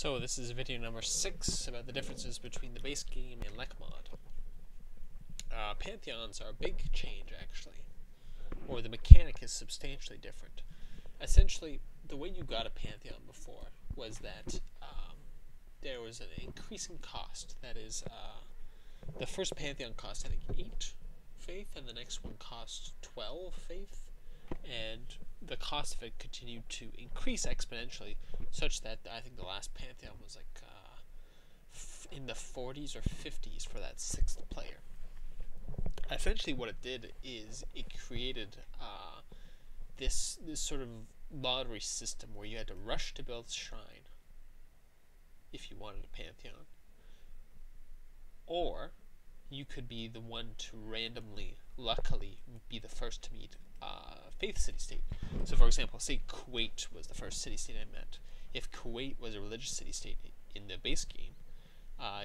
So this is video number 6 about the differences between the base game and Lek mod. Pantheons are a big change, actually, or the mechanic is substantially different. Essentially, the way you got a Pantheon before was that there was an increasing cost. That is, the first Pantheon cost, I think, 8 faith, and the next one cost 12 faith, and the cost of it continued to increase exponentially, such that I think the last Pantheon was like in the 40s or 50s for that 6th player. Essentially what it did is it created this sort of lottery system where you had to rush to build a shrine if you wanted a Pantheon, or you could be the one to randomly, luckily, be the first to meet Faith City-State. So for example, say Kuwait was the first city-state I met. If Kuwait was a religious city-state in the base game,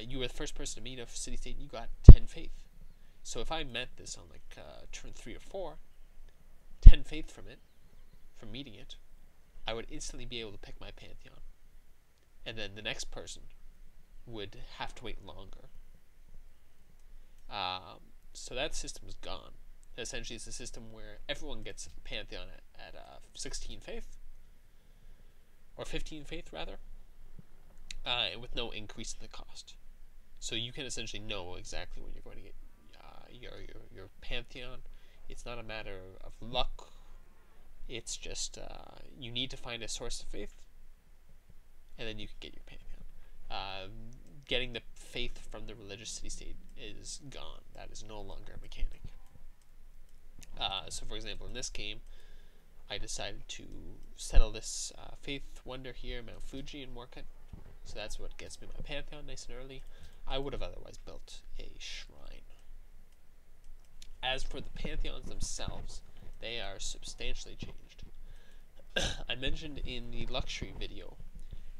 you were the first person to meet a city-state and you got 10 faith. So if I met this on like turn 3 or 4, 10 faith from meeting it, I would instantly be able to pick my Pantheon. And then the next person would have to wait longer. So that system is gone. Essentially, it's a system where everyone gets a Pantheon at 16 faith, or 15 faith rather, and with no increase in the cost. So you can essentially know exactly when you're going to get your Pantheon. It's not a matter of luck. It's just you need to find a source of faith, and then you can get your Pantheon. Getting the faith from the religious city-state is gone. That is no longer a mechanic. So for example, in this game, I decided to settle this faith wonder here, Mount Fuji, and work it. So that's what gets me my Pantheon nice and early. I would have otherwise built a shrine. As for the Pantheons themselves, they are substantially changed. I mentioned in the luxury video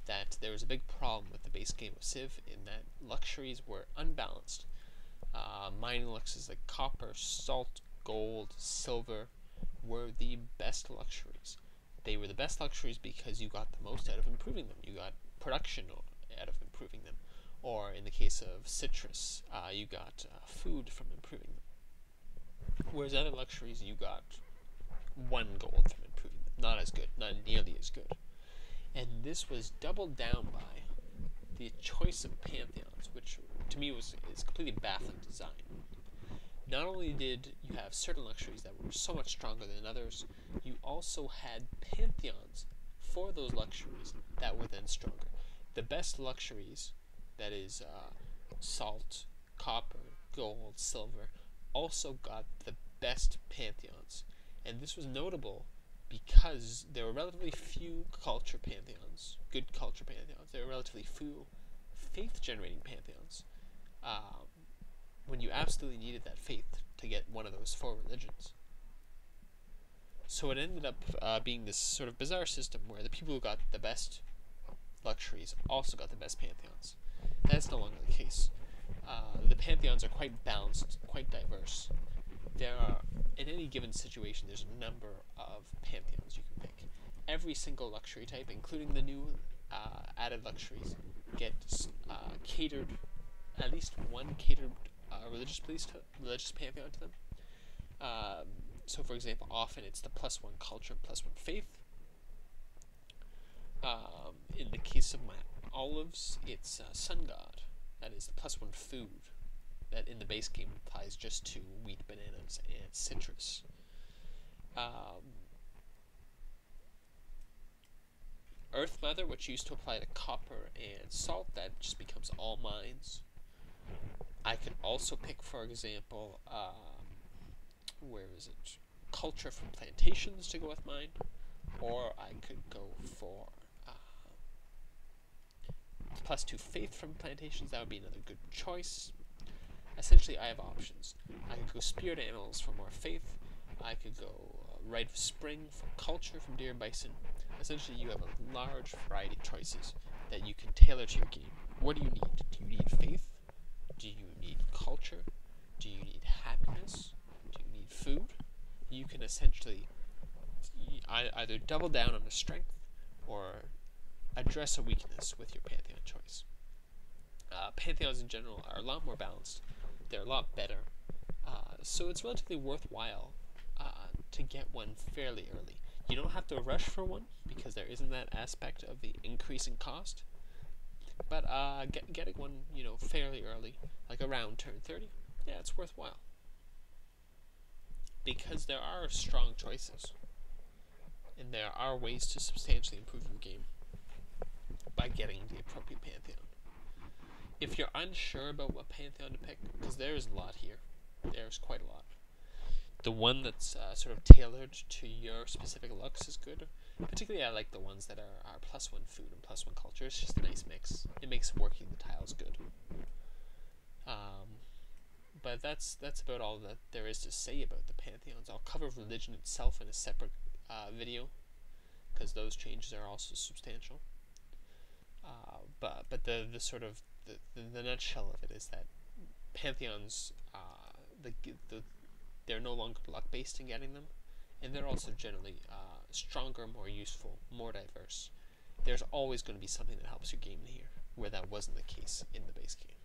that there was a big problem with the base game of Civ in that luxuries were unbalanced. Mining luxuries like copper, salt, gold, silver were the best luxuries. They were the best luxuries because you got the most out of improving them. You got production out of improving them. Or in the case of citrus, you got food from improving them. Whereas other luxuries, you got 1 gold from improving them. Not as good, not nearly as good. And this was doubled down by the choice of Pantheons, which to me is completely baffling design. Not only did you have certain luxuries that were so much stronger than others, you also had Pantheons for those luxuries that were then stronger. The best luxuries, that is salt, copper, gold, silver, also got the best Pantheons. And this was notable because there were relatively few culture Pantheons, good culture Pantheons. There were relatively few faith-generating Pantheons. When you absolutely needed that faith to get one of those 4 religions. So it ended up being this sort of bizarre system where the people who got the best luxuries also got the best Pantheons. That's no longer the case. The Pantheons are quite balanced, quite diverse. There are, in any given situation, there's a number of Pantheons you can pick. Every single luxury type, including the new added luxuries, gets catered, at least one catered religious Pantheon to them. So for example, often it's the +1 culture and +1 faith. In the case of my olives, it's sun god. That is the +1 food. That in the base game applies just to wheat, bananas, and citrus. Earth Mother, which used to apply to copper and salt, that just becomes all mines. I could also pick, for example, where is it? Culture from plantations to go with mine, or I could go for +2 faith from plantations. That would be another good choice. Essentially, I have options. I could go spirit animals for more faith. I could go rite of spring for culture from deer and bison. Essentially, you have a large variety of choices that you can tailor to your game. What do you need? Do you need faith? Do you need culture? Do you need happiness? Do you need food? You can essentially either double down on the strength or address a weakness with your Pantheon choice. Pantheons in general are a lot more balanced. They're a lot better. So it's relatively worthwhile to get one fairly early. You don't have to rush for one because there isn't that aspect of the increase in cost. But getting one, fairly early, like around turn 30, yeah, it's worthwhile. Because there are strong choices. And there are ways to substantially improve your game by getting the appropriate Pantheon. If you're unsure about what Pantheon to pick, because there's a lot here, there's quite a lot. The one that's sort of tailored to your specific looks is good. Particularly I like the ones that are +1 food and +1 culture. It's just a nice mix. It makes working the tiles good. But that's about all that there is to say about the Pantheons. I'll cover religion itself in a separate video, because those changes are also substantial. But the sort of the nutshell of it is that Pantheons, they're no longer luck based in getting them, and they're also generally stronger, more useful, more diverse. There's always going to be something that helps your game here, where that wasn't the case in the base game.